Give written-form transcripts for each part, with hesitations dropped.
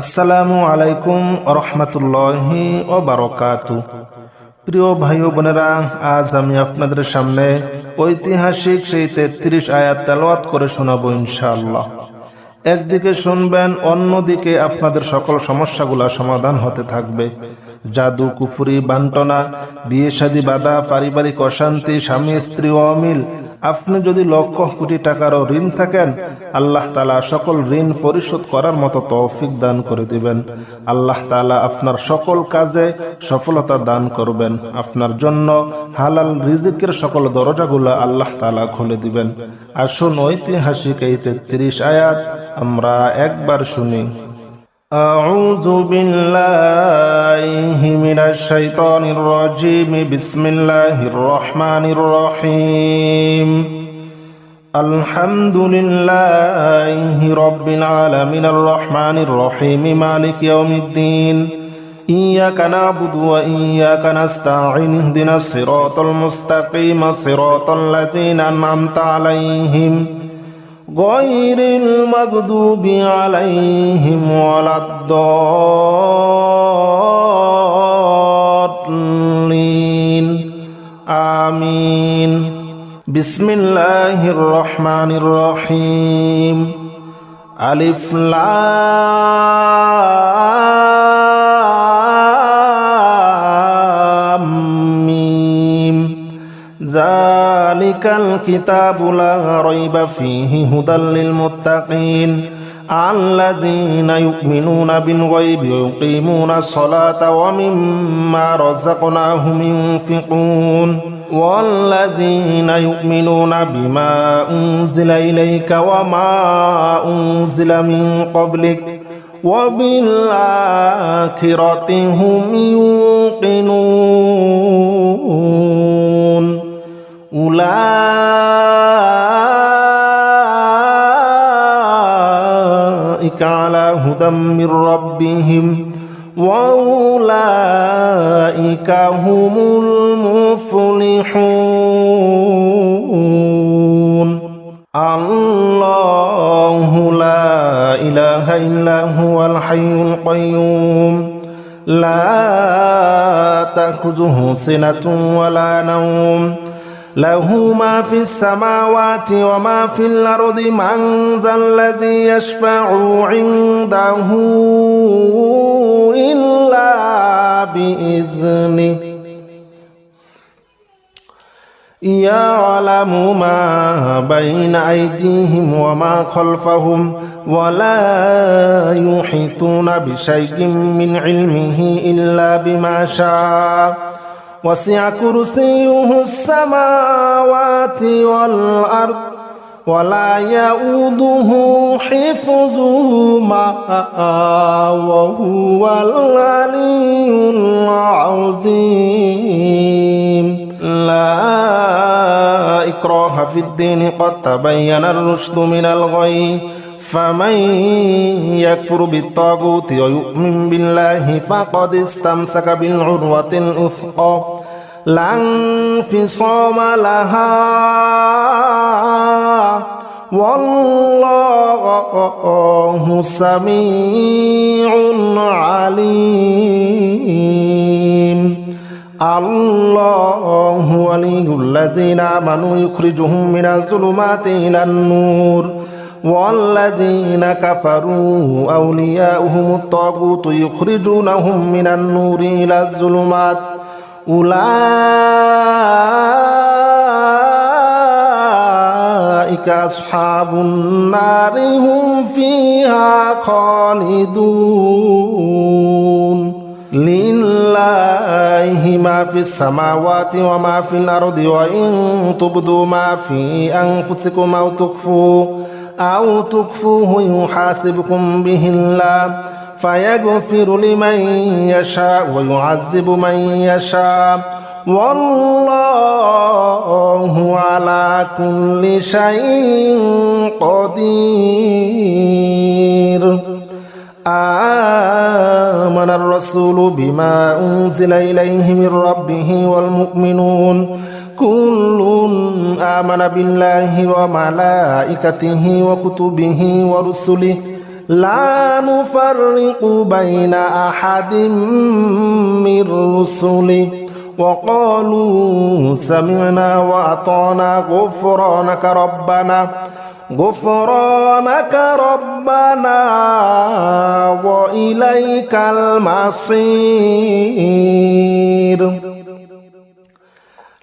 আসসালামু আলাইকুম রহমতুল্লাহি ওয়া বারাকাতুহু। প্রিয় ভাই ও বোনেরা, আজ আমি আপনাদের সামনে ঐতিহাসিক সেই 33 আয়াত তেলাওয়াত করে শোনাবো ইনশাআল্লাহ। একদিকে শুনবেন, অন্যদিকে আপনাদের সকল সমস্যাগুলা সমাধান হতে থাকবে। জাদু, কুফরি, বান্টনা, বিয়ে শাদী বাধা, পারিবারিক অশান্তি, স্বামী স্ত্রী অমিল, আপনি যদি লক্ষ কোটি টাকারও ঋণ থাকেন, আল্লাহ তাআলা সকল ঋণ পরিশোধ করার মতো তৌফিক দান করে দিবেন। আল্লাহ তাআলা আপনার সকল কাজে সফলতা দান করবেন। আপনার জন্য হালাল রিজিকের সকল দরজাগুলো আল্লাহ তাআলা খুলে দিবেন। আসুন ঐতিহাসিক এই 33 আয়াত আমরা একবার শুনি। আউযু বিল্লাহি মিনাশ শাইতানির রাজিম। বিসমিল্লাহির রহমানির রহিম। আলহামদুলিল্লাহি রাব্বিল আলামিনির রহমানির রহিম মালিকি ইয়াউমিদ্দিন। ইয়্যাকা না'বুদু ওয়া ইয়্যাকা নাস্তাঈন। ইহদিনাস সিরাতাল মুস্তাকিম সিরাতাল লাযীনা আন'আমতা আলাইহিম গায়রিল মাগদুবি আলাইহিম ওয়ালাদ-দাল্লিন। আমিন। বিসমিল্লাহির রহমানির রহিম। আলিফ লাম মিম। যালিকাল কিতাবু লা রাইবা ফীহি হুদাল লিল মুত্তাকিন আল্লাযীনা ইউমিনুনা বিল গায়বি ওয়া ইউকিমুনাস সালাতা ওয়া মিম্মা রাযাকনাহুম ইউনফিকুন ওয়াল্লাযীনা ইউমিনুনা বিমা উনজিলা ইলাইকা ওয়া মা উনজিলা মিন ক্বাবলিক ওয়া বিল আখিরাতি হুম ইউকিনুন উলাইকা আলা হুদাম মির রাব্বিহিম ওয়া উলাইকা হুমুল মুফলিহুন। আল্লাহু লা ইলাহা ইল্লা হুয়াল হাইয়ুল কাইয়্যুম লা তাখুযুহু সিনাতুন ওয়া লা নাওম লাহু মা ফিস সামাওয়াতি ওয়া মা ফিল আরদি মান যাল্লাযী ইয়াশফা'ু 'ইনদাহু ইল্লা বিইذনিহি ইয়ালামু মা বাইনা আইদিহিম ওয়া মা খালফাহুম ওয়া লা ইউহিতুনা বিশাইইন মিন ইলমিহি ইল্লা বিমা শাআ ওয়াসি'a কুরসিয়্যুহুস সামাওয়াতি ওয়াল আরদ ওয়া লা ইয়াউদুহু হিফযুহুমা ওয়া হুয়াল আলিয়্যুল আযীম। লা ইকরাহা ফিদ-দীন ক্বাদ তাবায়্যানার রুশদু মিনাল গাই ফামান ইয়াকফুর বিত-তাগুতি ওয়া ইউমিন বিল্লাহি ফাকাদ ইসতামসাকা বিল উরওয়াতিল উসকা লা ইনফিসামা লাহা ওয়াল্লাহু সামিউন আলীম। আল্লাহু ওয়ালিয়ুল্লাযীনা আমানু ইউখরিজুহুম মিনাজ যুলুমাতি ইলান নূর ওয়াল্লাযীনা কাফারু আউলিয়াউহুমুত তাগুতু ইউখরিজুনাহুম মিনান নূরি ইলাজ যুলুমাত উলাইকা আসহাবুন নারি হুম ফিহা খালিদুন। লিল্লাহি মা ফিস সামাওয়াতি ওয়া মা ফিল আরদি ওয়া ইন তুবদু মা ফি আনফুসিকুম আও তুখফুহু ইউহাসিবকুম বিহিল্লাহ ফায়াগফিরু লিমান ইয়াশা ওয়া ইউআযযিবু মান ইয়াশা ওয়াল্লাহু আলা কুল্লি শাইইন কাদির। আমানার রাসূলু বিমা উনজিলা ইলাইহি মির রাব্বিহি ওয়াল মুমিনুন কুল্লুন আমানা বিল্লাহি ওয়া মালাইকাতিহি ওয়া কুতুবিহি ওয়া রুসুলিহি لا نفرق بين أحد من رسله وقالوا سمعنا وأطعنا غفرانك ربنا وإليك المصير.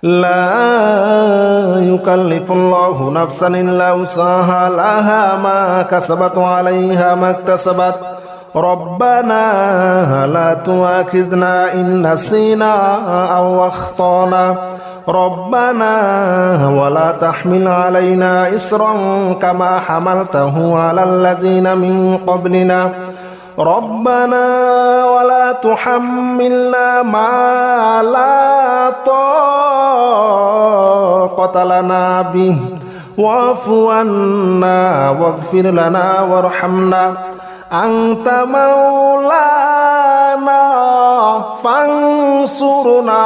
لا يكلف الله نفسا إلا وسعها لها ما كسبت وعليها ما اكتسبت ربنا لا تؤاخذنا إن نسينا أو أخطأنا ربنا ولا تحمل علينا إصرا كما حملته على الذين من قبلنا ربنا ولا تحملنا ما لا طاقة لنا به واعف عنا واغفر لنا وارحمنا أنت مولانا فانصرنا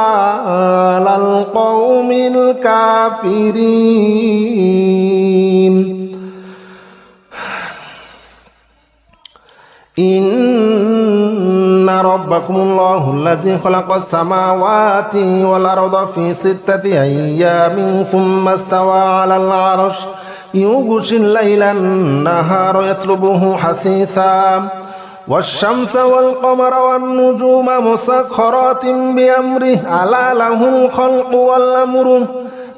على القوم الكافرين. إن ربكم الله الذي خلق السماوات والأرض في 6 أيام ثم استوى على العرش يغشي الليل النهار يطلبه حثيثا والشمس والقمر والنجوم مسخرات بأمره ألا له الخلق والأمر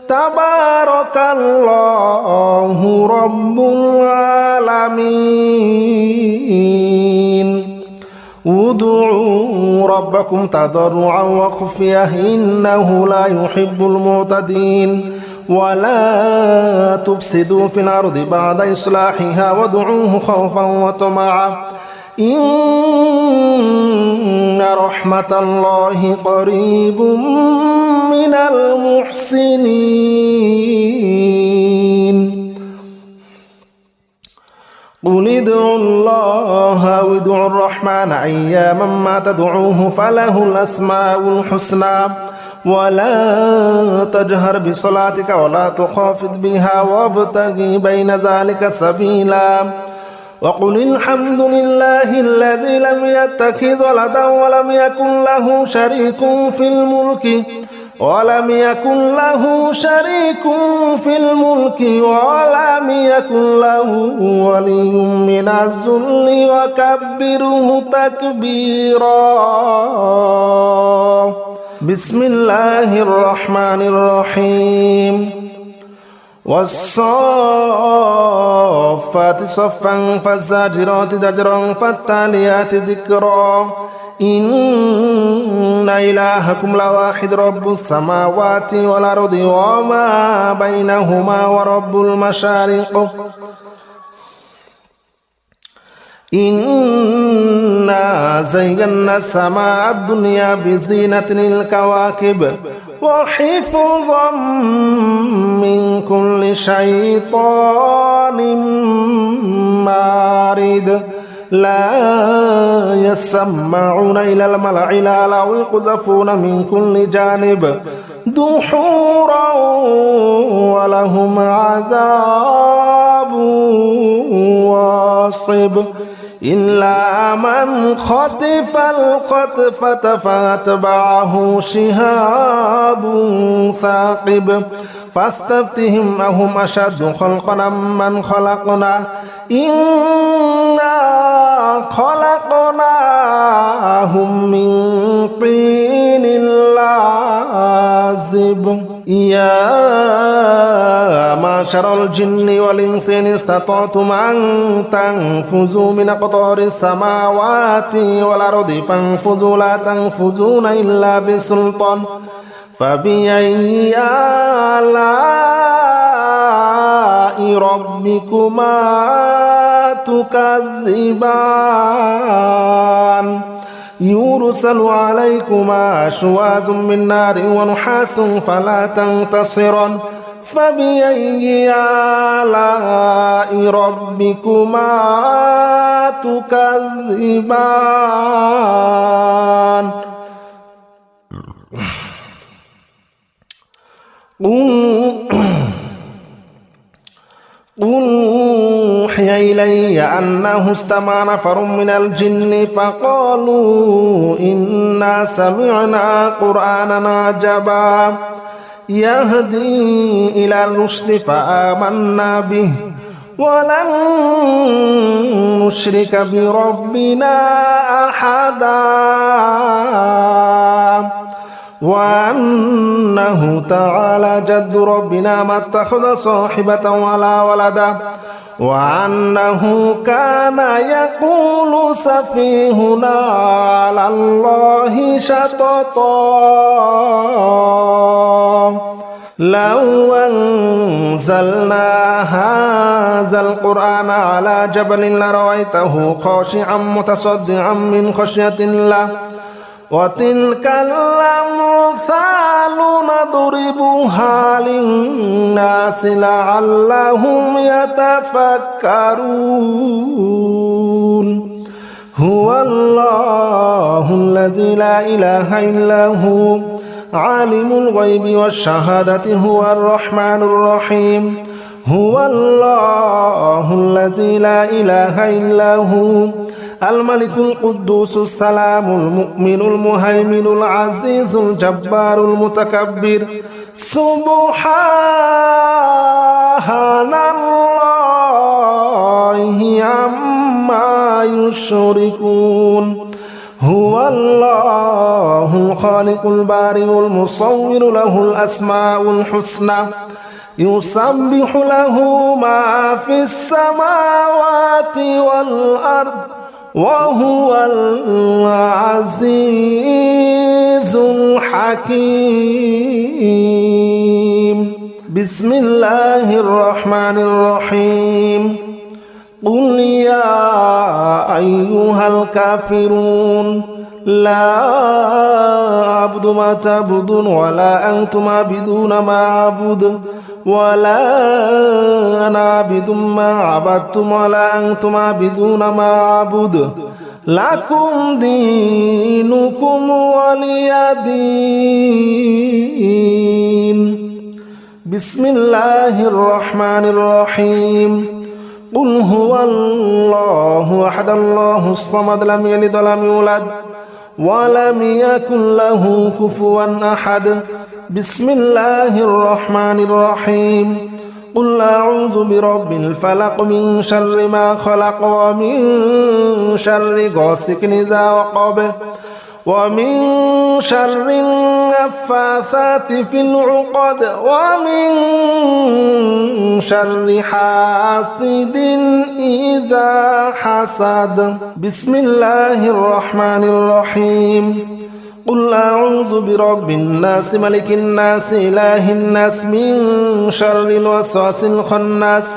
تبارك الله رب العالمين. ادعوا ربكم تضرعا وخفية إنه لا يحب المعتدين ولا تفسدوا في الأرض بعد إصلاحها وادعوه خوفا وطمعا إن رحمة الله قريب من المحسنين. قل ادعوا الله وادعوا الرحمن أياما ما تدعوه فله الأسماء الحسنى ولا تجهر بصلاتك ولا تخافت بها وابتغ بين ذلك سبيلا وقل الحمد لله الذي لم يتخذ ولدا ولم يكن له شريك في الملك ولم يكن له ولي من الذل وكبره تكبيرا. بسم الله الرحمن الرحيم. والصافات صفا فالزاجرات زجرا فالتاليات ذكرا إن إلهكم لواحد رب السماوات والأرض وما بينهما ورب المشارق إنا زينا السماء الدنيا بزينة الكواكب وحفظا من كل شيطان مارد لا يسمعون إلى الملأ الأعلى ويقذفون من كل جانب دحورا ولهم عذاب واصب إلا من خطف الخطفة فاتبعه شهاب ثاقب فاستفتهم أهم أشد خلقا من خلقنا إنا خلقناهم من طين لازب. يا معشر الجن والإنس إن استطعتم أن تنفذوا من أقطار السماوات والأرض فانفذوا لا تنفذون إلا بسلطان فبأي آلاء ربكما تكذبان يرسل عليكما شواظ من نار ونحاس فلا تنتصران فبأي آلاء ربكما تكذبان. قل أوحي إلي أنه استمع نفر من الجن فقالوا إنا سمعنا قرآنا عجبا يهدي إلى الرشد فآمنا به ولن نشرك بربنا أحدا وأنه تعالى جد ربنا ما اتخذ صاحبة ولا ولدا وأنه كان يقول سفيهنا على الله شططا لو أنزلنا هذا القرآن على جبل لرأيته خاشعا متصدعا من خشية الله وتلك الأمثال نضربها للناس لعلهم يتفكرون هو الله الذي لا إله إلا هو عالم الغيب والشهادة هو الرحمن الرحيم هو الله الذي لا إله إلا هو الملك القدوس السلام المؤمن المهيمن العزيز الجبار المتكبر سبحان الله عما يشركون هو الله الخالق البارئ المصور له الأسماء الحسنى يسبح له ما في السماوات والأرض وهو العزيز الحكيم بسم الله الرحمن الرحيم قل يا أيها الكافرون لا أعبد ما تعبدون ولا أنتم عابدون ما أعبد ولا أنا عابد ما عبدتم ولا أنتم عابدون ما أعبد لكم دينكم ولي دين بسم الله الرحمن الرحيم قل هو الله أحد الله الصمد لم يلد ولم يولد ولم يكن له كفوا أحد بسم الله الرحمن الرحيم قل أعوذ برب الفلق من شر ما خلق ومن شر غاسق إذا وقب ومن شر النفاثات في العقد ومن شر حاسد إذا حسد بسم الله الرحمن الرحيم قل أعوذ برب الناس ملك الناس إله الناس من شر الوسواس الخناس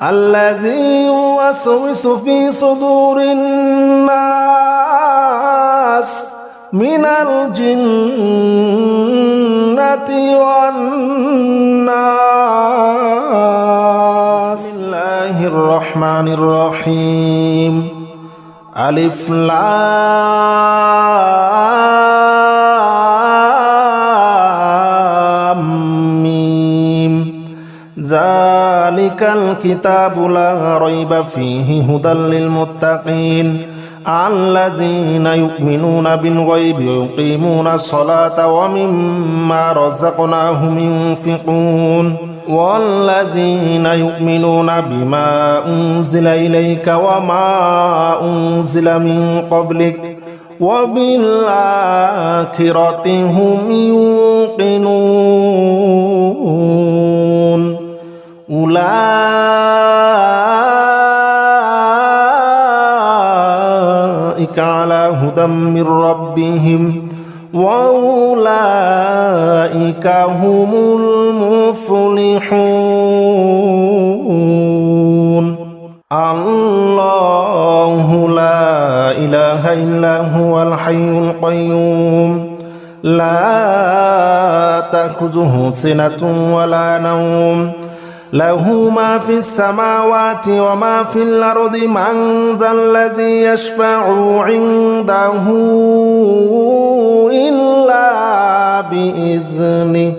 الذي يوسوس في صدور الناس من الجنة والناس بسم الله الرحمن الرحيم ألف لام ميم ذلك الكتاب لا ريب فيه هدى للمتقين الذين يؤمنون بالغيب ويقيمون الصلاة ومما رزقناهم ينفقون والذين يؤمنون بما أنزل إليك وما أنزل من قبلك وبالآخرة هم يوقنون أولئك على هدى من ربهم وأولئك هم المفلحون الله لا إله إلا هو الحي القيوم لا تأخذه سنة ولا نوم له ما في السماوات وما في الأرض من ذا الذي يشفع عنده إلا بإذنه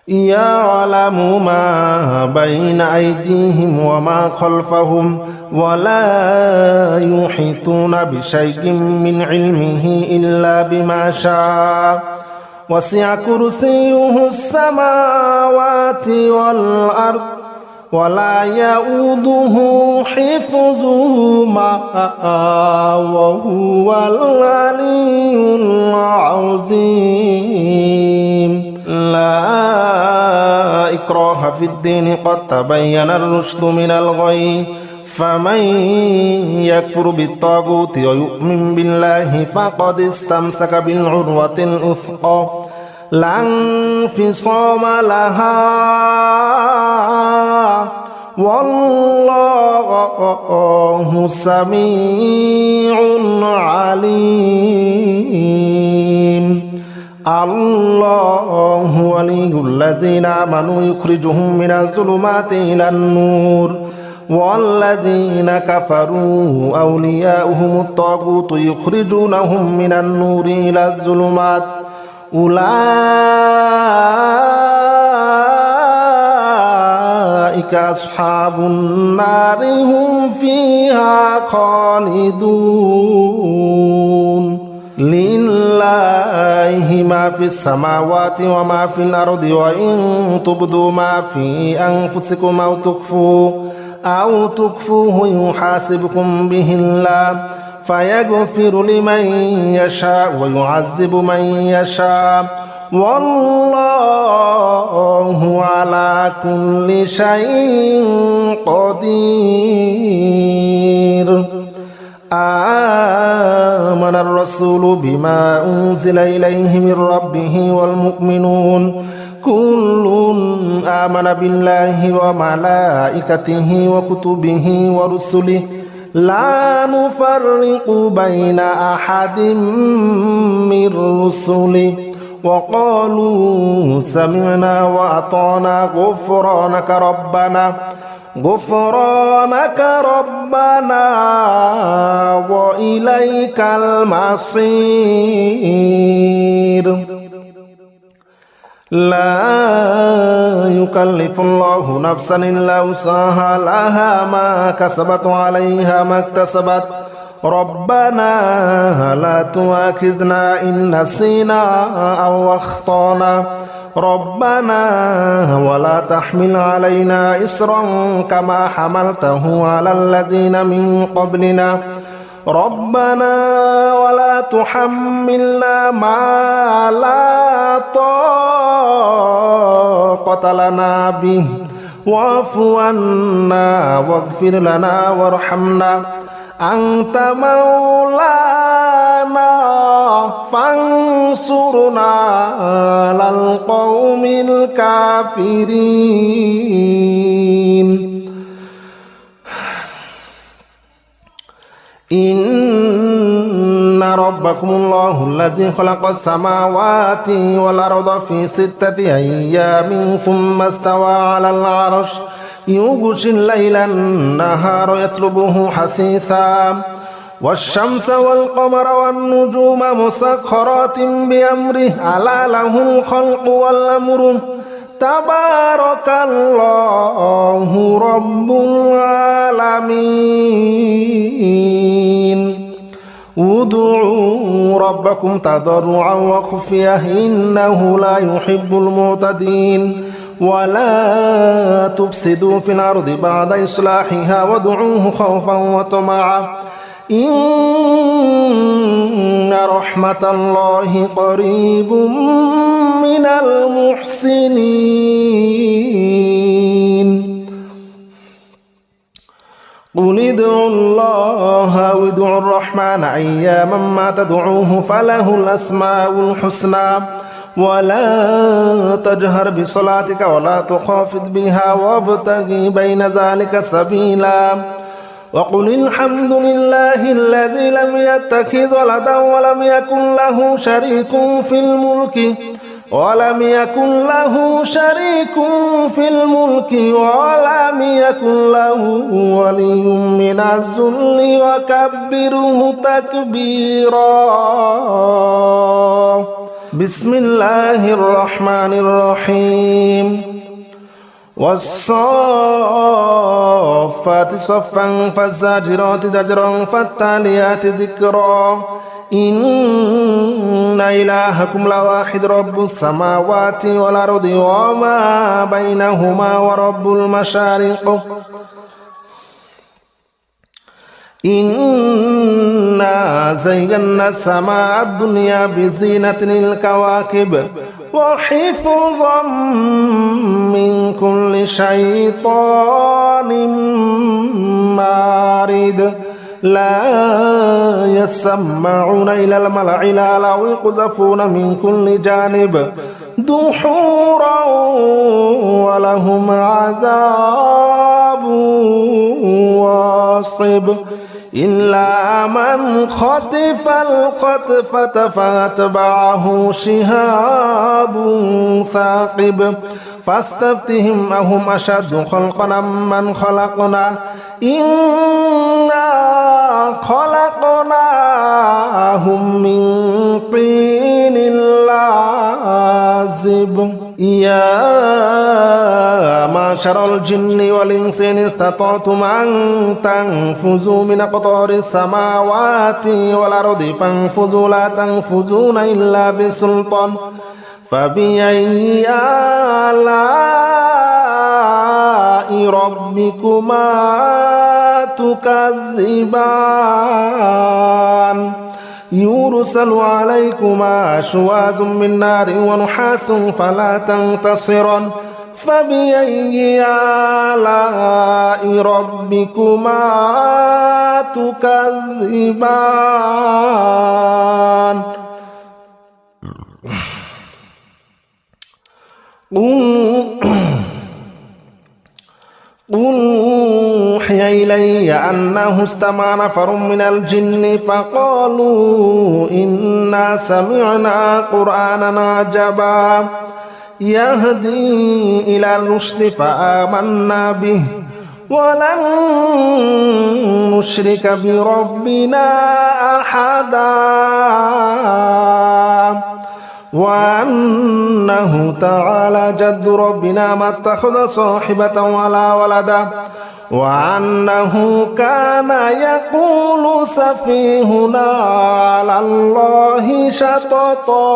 يعلم ما بين أيديهم وما خلفهم ولا يحيطون بشيء من علمه إلا بما شاء وسع كرسيه السماوات والأرض ولا يؤوده حفظهما وهو العلي العظيم. لا إكراه في الدين قد تبين الرشد من الغي فمن يكفر بالطاغوت ويؤمن بالله فقد استمسك بالعروة الوثقى لا انفصام لها والله سميع عليم. الله ولي الذين آمنوا يخرجهم من الظلمات إلى النور والذين كفروا أولياؤهم الطاغوت يخرجونهم من النور إلى الظلمات أولئك أصحاب النار هم فيها خالدون. لله ما في السماوات وما في الأرض وإن تبدوا ما في أنفسكم أو تخفوه يحاسبكم به الله فيغفر لمن يشاء ويعذب من يشاء والله على كل شيء قدير. آمن الرسول بما أنزل إليه من ربه والمؤمنون كل آمن بالله وملائكته وكتبه ورسله لا نفرق بين أحد من رسله وقالوا سمعنا وأطعنا غفرانك ربنا وإليك المصير. لا يكلف الله نفسا إلا وسعها لها ما كسبت وعليها ما اكتسبت ربنا لا تؤاخذنا إن نسينا أو أخطأنا ربنا ولا تحمل علينا إصرا كما حملته على الذين من قبلنا ربنا ولا تحملنا ما لا طاقة لنا به واعف عنا واغفر لنا وارحمنا أنت مولانا فانصرنا على القوم الكافرين. إن ربكم الله الذي خلق السماوات والأرض في 6 أيام ثم استوى على العرش يغشي الليل النهار يطلبه حثيثا والشمس والقمر والنجوم مسخرات بأمره ألا له الخلق والأمر تبارك الله رب العالمين. ادعوا ربكم تضرعا وخفية إنه لا يحب المعتدين ولا تفسدوا في الأرض بعد إصلاحها وادعوه خوفا وطمعا إن رحمة الله قريب من المحسنين. قل ادعوا الله أو ادعوا الرحمن أياما ما تدعوه فله الأسماء الحسنى ولا تجهر بصلاتك ولا تخافت بها وابتغ بين ذلك سبيلا وقل الحمد لله الذي لم يتخذ ولدا ولم يكن له شريك في الملك ولم يكن له ولي من الذل وكبره تكبيرا. বিসমিল্লাহির রহমানির রহিম والصافات صفا فالزاجرات زجرا فالتاليات ذكرا إن إلهكم لواحد رب السماوات والأرض وما بينهما ورب المشارق إنا زينا السماء الدنيا بزينة الكواكب وحفظا من كل شيطان مارد لا يسمعون إلى الملأ الأعلى ويقذفون من كل جانب دحورا ولهم عذاب واصب إلا من خطف الخطفة فاتبعه شهاب ثاقب فاستفتهم أهم أشد خلقا من خلقنا إنا خلقناهم من طين لازب يا معشر الجن والإنس إن استطعتم أن تنفذوا من أقطار السماوات والأرض فانفذوا لا تنفذون إلا بسلطان فبأي آلاء ربكما تكذبان يرسل عليكما شواظ من نار ونحاس فلا تنتصران فبأي آلاء ربكما تكذبان قل أوحي إلي أنه استمع نفر من الجن فقالوا إنا سمعنا قرآنا عجبا يهدي إلى الرشد فآمنا به ولن نشرك بربنا أحدا وأنه تعالى جد ربنا ما اتخذ صاحبة ولا ولدا وأنه كان يقول سفيهنا على الله شططا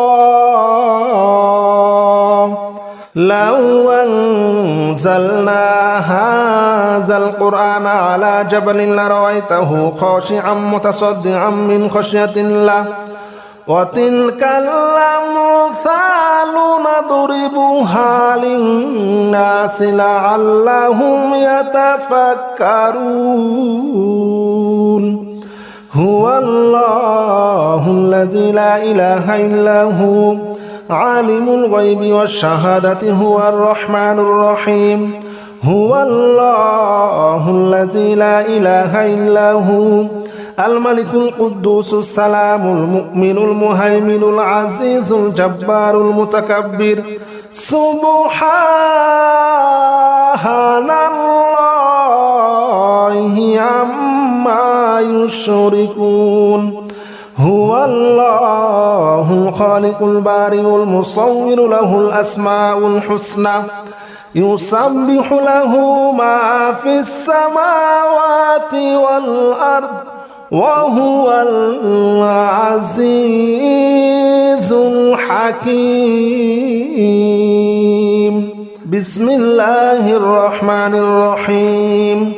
لو أنزلنا هذا القرآن على جبل لرأيته خاشعا متصدعا من خشية الله وتلك الأمثال نضربها للناس لعلهم يتفكرون هو الله الذي لا إله إلا هو عالم الغيب والشهادة هو الرحمن الرحيم هو الله الذي لا إله إلا هو الملك القدوس السلام المؤمن المهيمن العزيز الجبار المتكبر سبحان الله عما يشركون هو الله الخالق البارئ المصور له الأسماء الحسنى يسبح له ما في السماوات والأرض وهو العزيز الحكيم بسم الله الرحمن الرحيم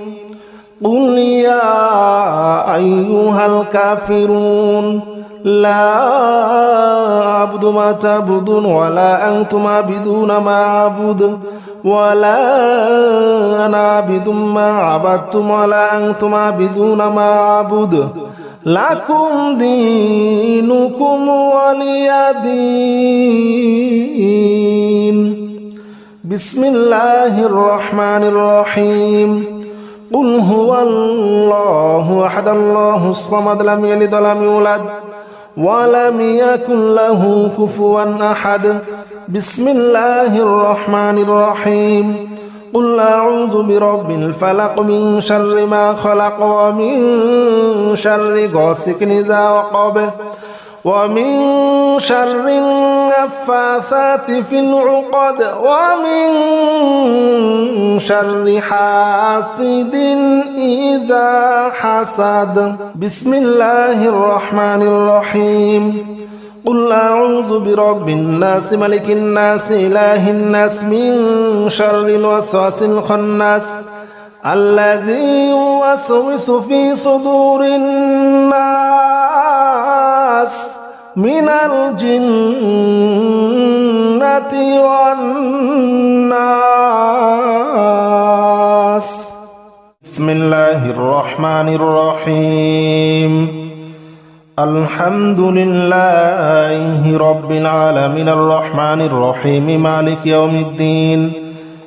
قل يا أيها الكافرون لا أعبد ما تعبدون ولا أنتم عابدون ما أعبد ولا أنا عابد ما عبدتم ولا أنتم عابدون ما أعبد لكم دينكم ولي دين بسم الله الرحمن الرحيم قل هو الله أحد الله الصمد لم يلد ولم يولد ولم يكن له كفوا أحد بسم الله الرحمن الرحيم قل أعوذ برب الفلق من شر ما خلق ومن شر غاسق إذا وقب ومن شر النفاثات في العقد ومن شر حاسد إذا حسد. بسم الله الرحمن الرحيم. قل أعوذ برب الناس ملك الناس إله الناس من شر الوسواس الخناس الذي يوسوس في صدور الناس من الجنة والناس. بسم الله الرحمن الرحيم. الحمد لله رب العالمين الرحمن الرحيم مالك يوم الدين.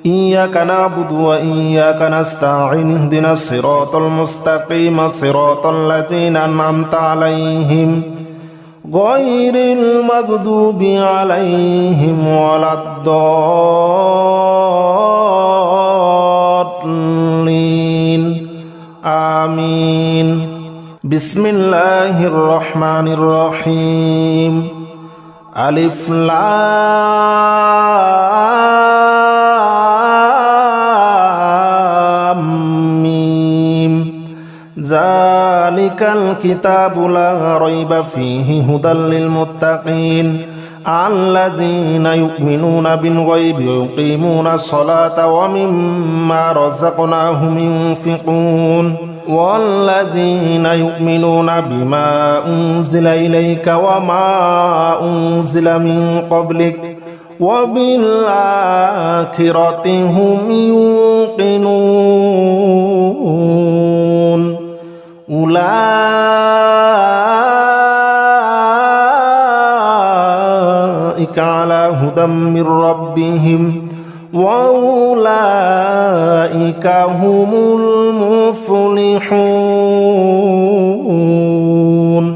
إياك نعبد وإياك نستعين اهدنا الصراط المستقيم صراط الذين أنعمت عليهم غير المغضوب عليهم ولا الضالين آمين. بسم الله الرحمن الرحيم. ألف لام ميم. ذلك الكتاب لا ريب فيه هدى للمتقين الذين يؤمنون بالغيب ويقيمون الصلاة ومما رزقناهم ينفقون والذين يؤمنون بما أنزل إليك وما أنزل من قبلك وبالآخرة هم يوقنون أولئك على هدى من ربهم وأولئك هم المفلحون.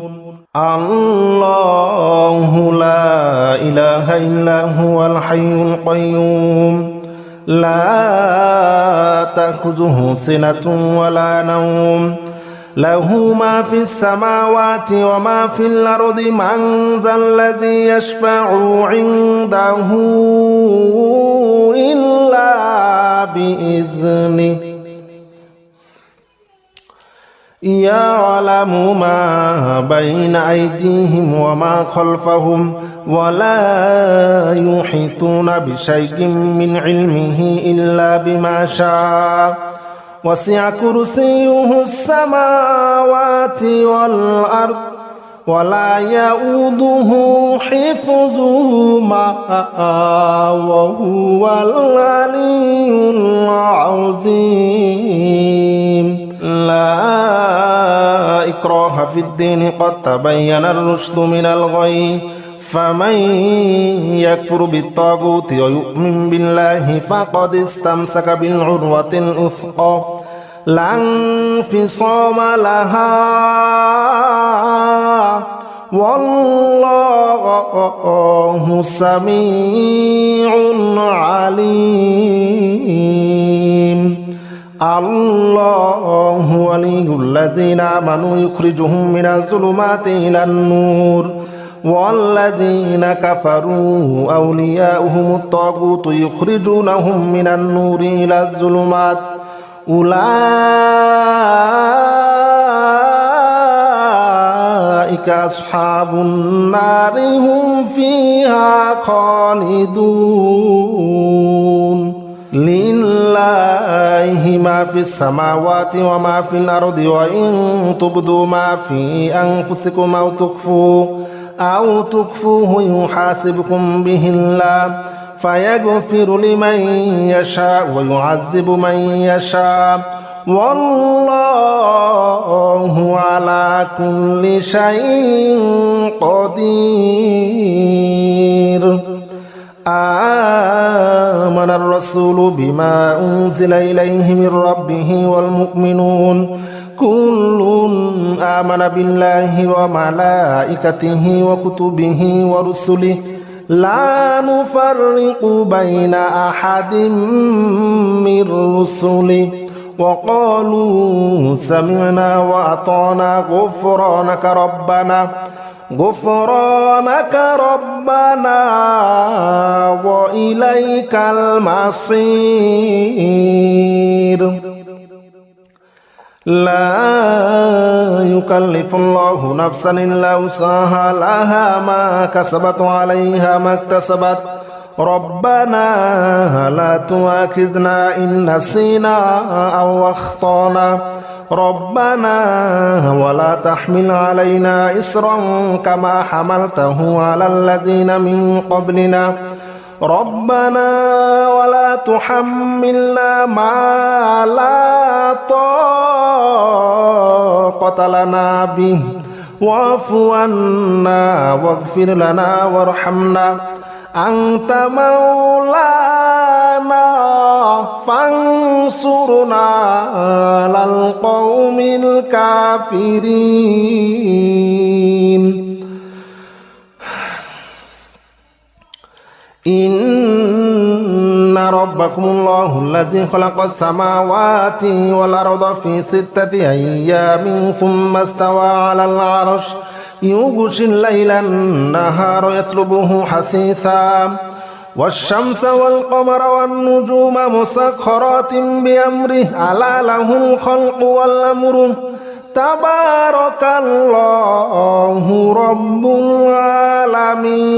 الله لا إله إلا هو الحي القيوم لا تأخذه سنة ولا نوم له ما في السماوات وما في الأرض من ذا الذي يشفع عنده إلا بإذنه يعلم ما بين أيديهم وما خلفهم ولا يحيطون بشيء من علمه إلا بما شاء وسع كرسيه السماوات والأرض ولا يؤوده حفظهما وهو العلي العظيم. لا إكراه في الدين قد تبين الرشد من الغي فمن يكفر بالطاغوت ويؤمن بالله فقد استمسك بالعروة الوثقى لا انفصام لها والله سميع عليم. الله ولي الذين آمنوا يخرجهم من الظلمات إلى النور والذين كفروا أولياؤهم الطاغوت يخرجونهم من النور إلى الظلمات أولئك أصحاب النار هم فيها خالدون. لله ما في السماوات وما في الأرض وإن تبدوا ما في أنفسكم أو تخفوه يحاسبكم به الله فيغفر لمن يشاء ويعذب من يشاء والله على كل شيء قدير. آمن الرسول بما أنزل إليه من ربه والمؤمنون كل آمن بالله وملائكته وكتبه ورسله لا نفرق بين أحد من رسله وقالوا سمعنا وأطعنا غفرانك ربنا غفرانك ربنا وإليك المصير. لا يكلف الله نفسا إلا وسعها لها ما كسبت وعليها ما اكتسبت ربنا لا تؤاخذنا إن نسينا أو أخطأنا ربنا ولا تحمل علينا إصرا كما حملته على الذين من قبلنا ربنا ولا تحملنا ما لا طاقة لنا به واعف عنا واغفر لنا وارحمنا أنت مولانا فانصرنا على القوم الكافرين. إن ربكم الله الذي خلق السماوات والأرض في 6 أيام ثم استوى على العرش يغشي الليل النهار يطلبه حثيثا والشمس والقمر والنجوم مسخرات بأمره ألا له الخلق والأمر تبارك الله رب العالمين.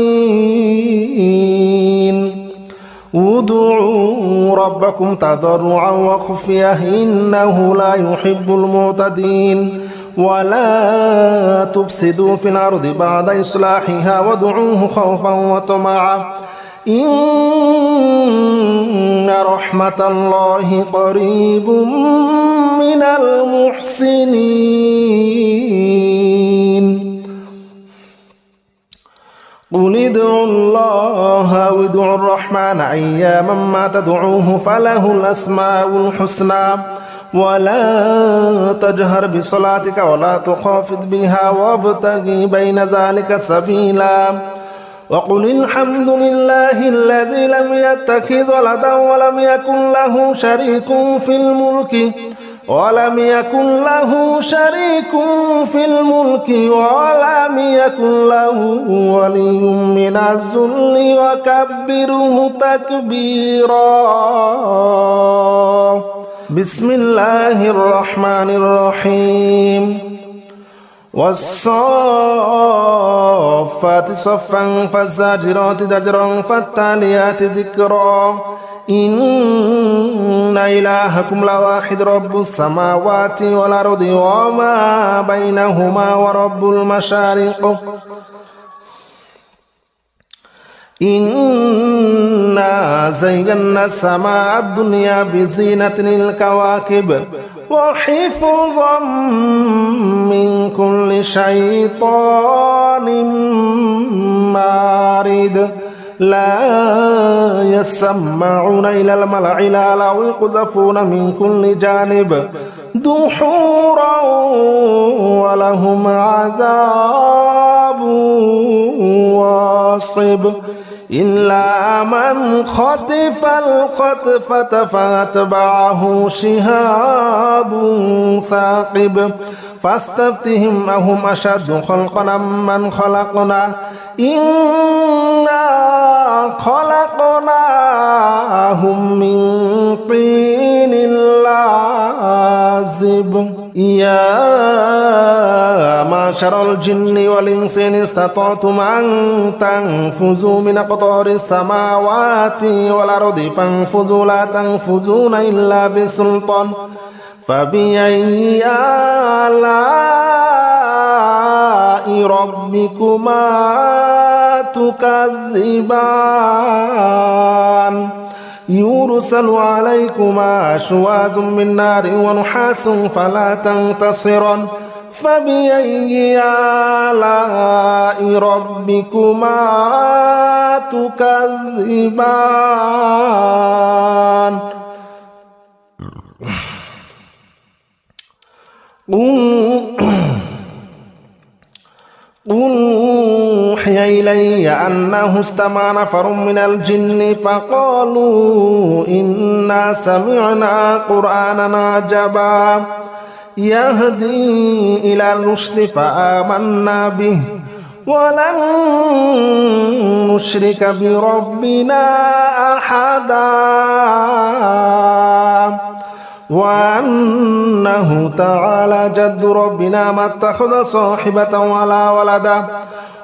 ادعوا ربكم تضرعا وخفية إنه لا يحب المعتدين ولا تفسدوا في الأرض بعد إصلاحها وادعوه خوفا وطمعا إن رحمة الله قريب من المحسنين. قل ادعوا الله أو ادعوا الرحمن أياما ما تدعوه فله الأسماء الحسنى ولا تجهر بصلاتك ولا تخافت بها وابتغي بين ذلك سبيلا وقل الحمد لله الذي لم يتخذ ولدا ولم يكن له شريك في الملك ولم يكن له ولي من الذل وكبره تكبيرا. بسم الله الرحمن الرحيم. والصافات صفا فالزاجرات زجرا فالتاليات ذكرا إن إلهكم لواحد رب السماوات والأرض وما بينهما ورب المشارق إنا زينا السماء الدنيا بزينة الكواكب وحفظا من كل شيطان مارد لا يسمعون إلى الملأ الأعلى ويقذفون من كل جانب دحورا ولهم عذاب واصب إلا من خطف الخطفة فاتبعه شهاب ثاقب فاستفتهم أهم أشد خلقا من خلقنا إنا خلقناهم من طين لازب. يا معشر الجن والإنس إن استطعتم أن تنفذوا من أقطار السماوات والأرض فانفذوا لا تنفذون إلا بسلطان فبأي آلاء ربكما تكذبان يرسل عليكما شواظ من نار ونحاس فلا تنتصران فبأي آلاء ربكما تكذبان. أوحي إلي أنه استمع نفر من الجن فقالوا إنا سمعنا قرآنا عجبا يهدي إلى الرشد فآمنا به ولن نشرك بربنا أحدا وأنه تعالى جد ربنا ما اتخذ صاحبة ولا ولدا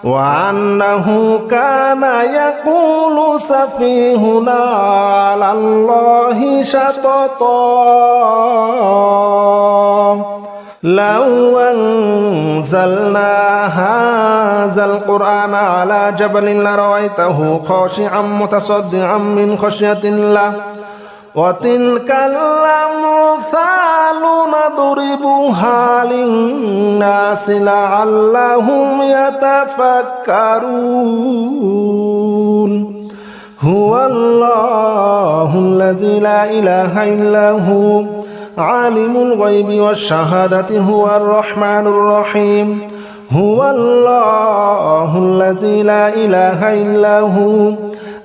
وأنه كان يقول سفيهنا على الله شططا لو أنزلنا هذا القرآن على جبل لرأيته خاشعا متصدعا من خشية الله وتلك الأمثال نضربها للناس لعلهم يتفكرون هو الله الذي لا إله إلا هو عالم الغيب والشهادة هو الرحمن الرحيم هو الله الذي لا إله إلا هو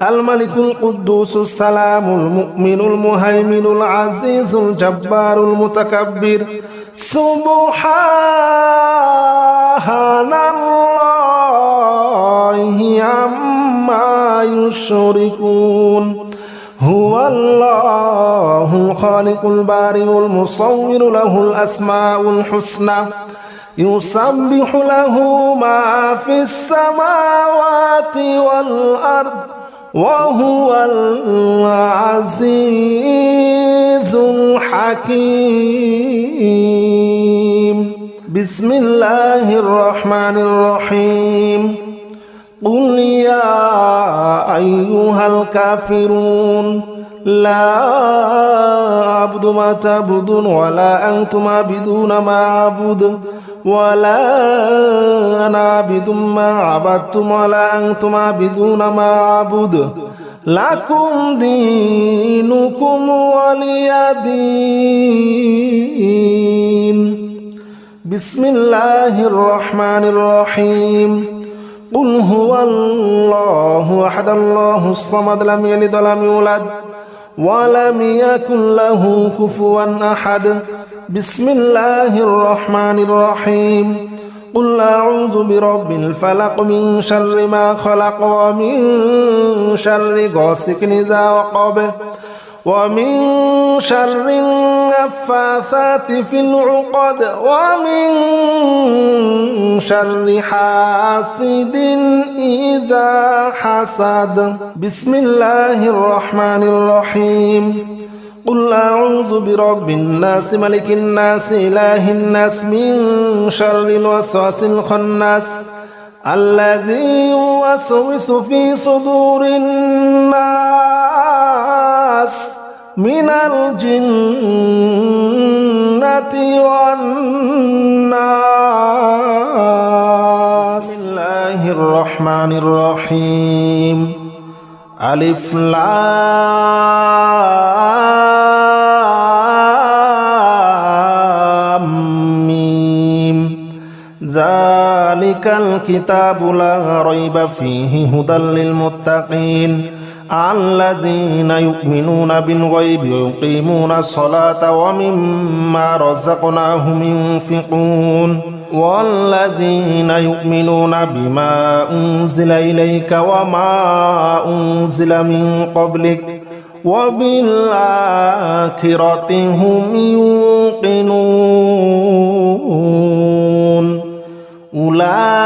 الملك القدوس السلام المؤمن المهيمن العزيز الجبار المتكبر سبحان الله عما يشركون هو الله الخالق البارئ المصور له الأسماء الحسنى يسبح له ما في السماوات والأرض وهو العزيز الحكيم بسم الله الرحمن الرحيم قل يا أيها الكافرون لا أعبد ما تعبدون ولا أنتم عابدون ما أعبد ولا أنا عابد ما عبدتم ولا أنتم عابدون ما أعبد لكم دينكم ولي دين بسم الله الرحمن الرحيم قل هو الله أحد الله الصمد لم يلد ولم يولد ولم يكن له كفوا أحد بسم الله الرحمن الرحيم قل أعوذ برب الفلق من شر ما خلق ومن شر غاسق إذا وقب ومن شر النفاثات في العقد ومن شر حاسد إذا حسد بسم الله الرحمن الرحيم قل أعوذ برب الناس ملك الناس إله الناس من شر الوسواس الخناس الذي يوسوس في صدور الناس من الجنة والناس بسم الله الرحمن الرحيم ألف لام ميم ذلك الكتاب لا ريب فيه هدى للمتقين الذين يؤمنون بالغيب ويقيمون الصلاة ومما رزقناهم ينفقون والذين يؤمنون بما أنزل إليك وما أنزل من قبلك وبالآخرة هم يوقنون أولئك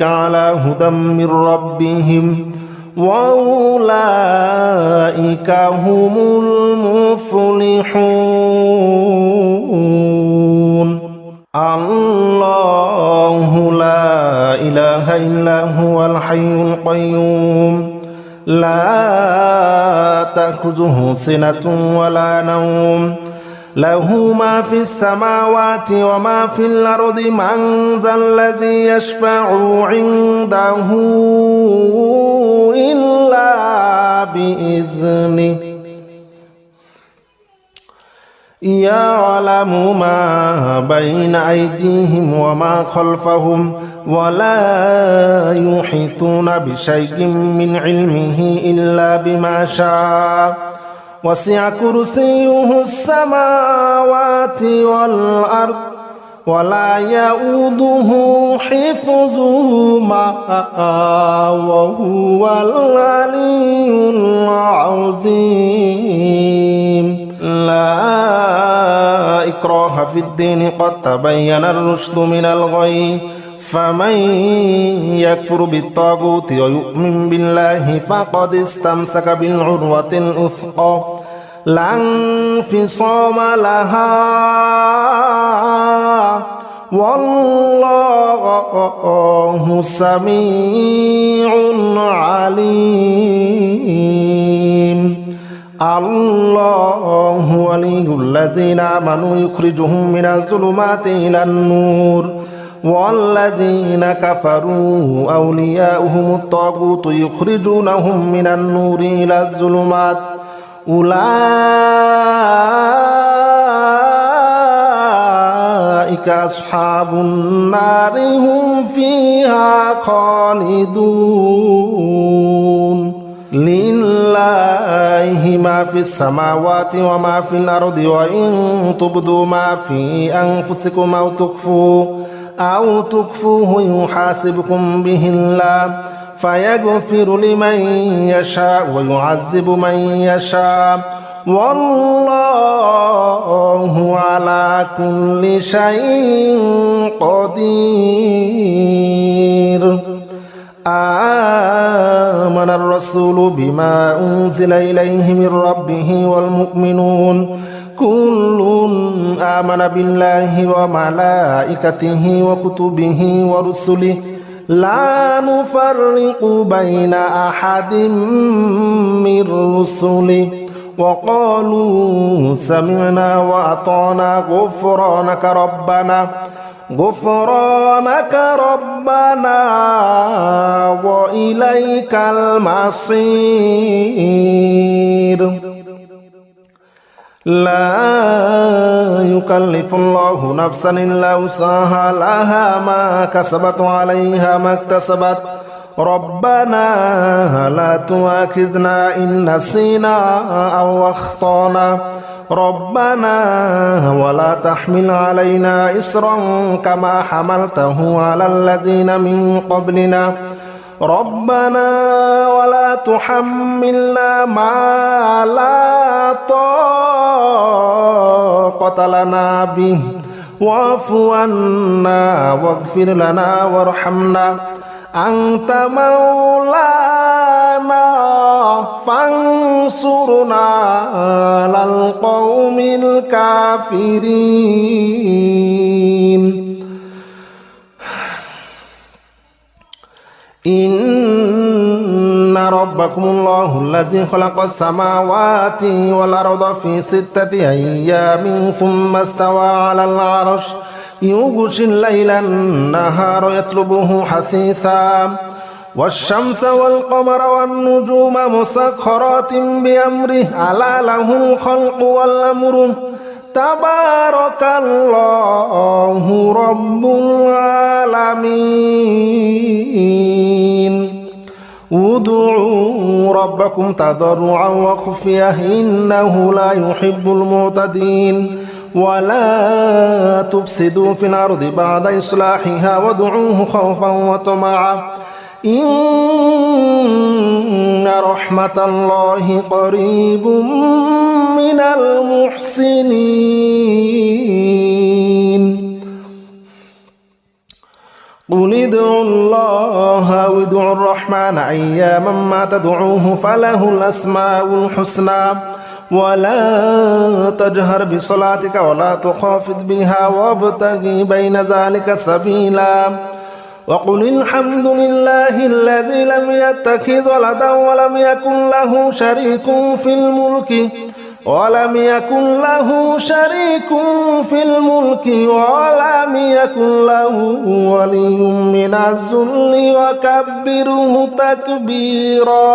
على هدى من ربهم وأولئك هم المفلحون الله لا إله إلا هو الحي القيوم لا تأخذه سنة ولا نوم له ما في السماوات وما في الأرض من ذا الذي يشفع عنده إلا بإذنه يعلم ما بين أيديهم وما خلفهم ولا يحيطون بشيء من علمه إلا بما شاء وسع كرسيه السماوات والأرض ولا يؤوده حفظهما وهو العلي العظيم. لا إكراه في الدين قد تبين الرشد من الغي، فمن يكفر بالطاغوت ويؤمن بالله فقد استمسك بالعروة الوثقى لا انفصام لها والله سميع عليم. الله ولي الذين آمنوا يخرجهم من الظلمات إلى النور والذين كفروا أولياؤهم الطاغوت يخرجونهم من النور إلى الظلمات أولئك أصحاب النار هم فيها خالدون. لله ما في السماوات وما في الأرض وإن تبدوا ما في أنفسكم أو تخفوه يحاسبكم به الله فيغفر لمن يشاء ويعذب من يشاء والله على كل شيء قدير. آمن الرسول بما أنزل إليه من ربه والمؤمنون كل آمن بالله وملائكته وكتبه ورسله لا نفرق بين أحد من رسله وقالوا سمعنا وأطعنا غفرانك ربنا وإليك المصير. لا يكلف الله نفسا إلا وسعها لها ما كسبت وعليها ما اكتسبت ربنا لا تؤاخذنا إن نسينا أو أخطأنا ربنا ولا تحمل علينا إصرا كما حملته على الذين من قبلنا ربنا ولا تحملنا ما لا طاقة لنا به واعف عنا واغفر لنا وارحمنا أنت مولانا فانصرنا على القوم الكافرين. إن ربكم الله الذي خلق السماوات والأرض في 6 أيام ثم استوى على العرش يغشي الليل النهار يطلبه حثيثا والشمس والقمر والنجوم مسخرات بأمره ألا له الخلق والأمر تبارك الله رب العالمين. ادعوا ربكم تضرعا وخفية إنه لا يحب المعتدين ولا تفسدوا في الأرض بعد إصلاحها وادعوه خوفا وطمعا إن رحمة الله قريب من المحسنين. قل ادعوا الله أو ادعوا الرحمن أياما ما تدعوه فله الأسماء الحسنى ولا تجهر بصلاتك ولا تخافت بها وابتغ بين ذلك سبيلا وقل الحمد لله الذي لم يتخذ ولدا ولم يكن له شريك في الملك ولم يكن له ولي من الذل وكبره تكبيرا.